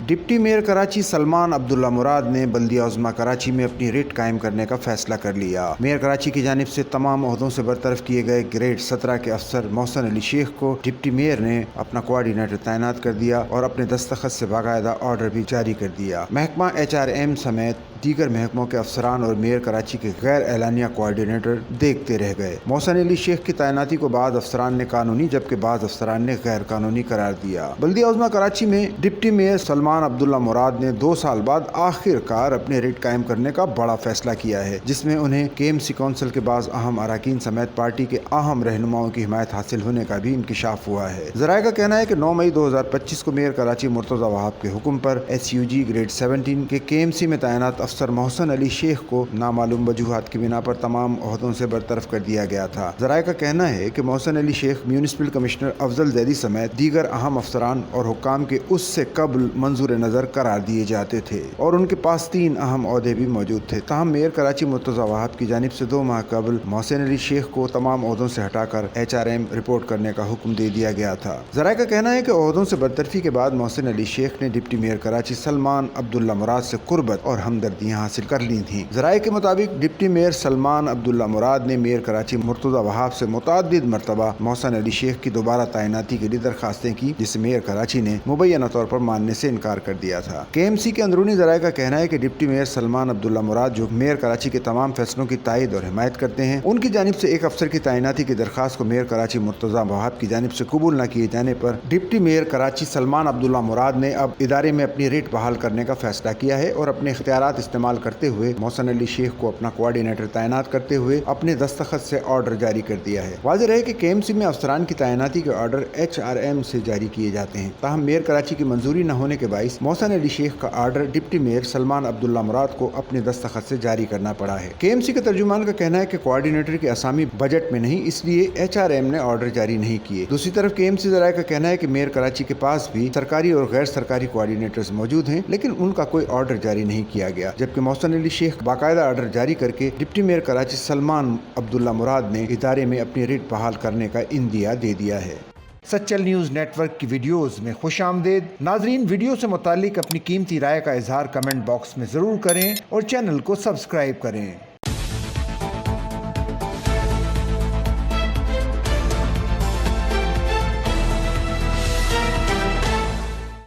Deputy mayor Karachi Salman عبداللہ مراد نے بلدیہ عظمیٰ کراچی میں اپنی ریٹ قائم کرنے کا فیصلہ کر لیا۔ میئر کراچی کی جانب سے تمام عہدوں سے برطرف کیے گئے گریڈ 17 کے افسر محسن علی شیخ کو ڈپٹی میئر نے اپنا کوآرڈینیٹر تعینات کر دیا اور اپنے دستخط سے باقاعدہ آرڈر بھی جاری کر دیا۔ محکمہ HRM سمیت دیگر محکموں کے افسران اور میئر کراچی کے غیر اعلانیہ کوآرڈینیٹر دیکھتے رہ گئے۔ محسن علی شیخ کی تعیناتی کو بعض افسران نے قانونی جبکہ بعض افسران نے غیر قانونی قرار دیا۔ بلدیہ عظمیٰ کراچی میں ڈپٹی میئر سلمان عبداللہ مراد نے 2 سال بعد آخر کار اپنے ریٹ قائم کرنے کا بڑا فیصلہ کیا ہے، جس میں انہیں KMC کونسل کے بعض اہم اراکین سمیت پارٹی کے اہم رہنماؤں کی حمایت حاصل ہونے کا بھی انکشاف ہوا ہے۔ ذرائع کا کہنا ہے کہ 9 مئی 2025 کو میئر کراچی مرتضی وہاب کے حکم پر SUG گریڈ 17 کے KMC میں تعینات افسر محسن علی شیخ کو نامعلوم وجوہات کی بنا پر تمام عہدوں سے برطرف کر دیا گیا تھا۔ ذرائع کا کہنا ہے کہ محسن علی شیخ میونسپل کمشنر افضل زیدی سمیت دیگر اہم افسران اور حکام کے اس سے قبل منظور نظر قرار دیے جاتے تھے اور ان کے پاس 3 اہم عہدے بھی موجود تھے۔ تاہم میئر کراچی مرتضی وہاب کی جانب سے 2 ماہ قبل محسن علی شیخ کو تمام عہدوں سے ہٹا کر HRM رپورٹ کرنے کا حکم دے دیا گیا تھا۔ ذرائع کا کہنا ہے کہ عہدوں سے برطرفی کے بعد محسن علی شیخ نے ڈپٹی میئر کراچی سلمان عبداللہ مراد سے قربت اور ہمدردیاں حاصل کر لی تھیں۔ ذرائع کے مطابق ڈپٹی میئر سلمان عبداللہ مراد نے میئر کراچی مرتضی وہاب سے متعدد مرتبہ محسن علی شیخ کی دوبارہ تعیناتی کے لیے درخواستیں کی، جسے میئر کراچی نے مبینہ طور پر ماننے سے انکار کر دیا تھا۔ KMC کے اندرونی ذرائع کا کہنا ہے کہ ڈپٹی میئر سلمان عبداللہ مراد جو میئر کراچی کے تمام فیصلوں کی تائید اور حمایت کرتے ہیں، ان کی جانب سے ایک افسر کی تعیناتی کی درخواست کو میئر کراچی مرتضی وہاب کی جانب سے قبول نہ کیے جانے پر ڈپٹی میئر کراچی سلمان عبداللہ مراد نے اب ادارے میں اپنی ریٹ بحال کرنے کا فیصلہ کیا ہے اور اپنے اختیارات استعمال کرتے ہوئے محسن علی شیخ کو اپنا کوآرڈینیٹر تعینات کرتے ہوئے اپنے دستخط سے آرڈر جاری کر دیا ہے۔ واضح رہے کہ KMC میں افسران کی تعیناتی کے آرڈر HRM سے جاری کیے جاتے ہیں، تاہم میئر کراچی کی منظوری نہ ہونے کے باعث محسن علی شیخ کا آرڈر ڈپٹی میئر سلمان عبداللہ مراد کو اپنے دستخط سے جاری کرنا پڑا ہے۔ KMC کے ترجمان کا کہنا ہے کہ کوآرڈینیٹر کی اسامی بجٹ میں نہیں، اس لیے HRM نے آرڈر جاری نہیں کیے۔ دوسری طرف KMC ذرائع کا کہنا ہے کہ میئر کراچی کے پاس بھی سرکاری اور غیر سرکاری کوآرڈینیٹرز موجود ہیں، لیکن ان کا کوئی آرڈر جاری نہیں کیا گیا، جبکہ محسن علی شیخ باقاعدہ آرڈر جاری کر کے ڈپٹی میئر کراچی سلمان عبداللہ مراد نے ادارے میں اپنی ریٹ بحال کرنے کا عندیہ دے دیا ہے۔ سچل نیوز نیٹ ورک کی ویڈیوز میں خوش آمدید۔ ناظرین، ویڈیو سے متعلق اپنی قیمتی رائے کا اظہار کمنٹ باکس میں ضرور کریں اور چینل کو سبسکرائب کریں۔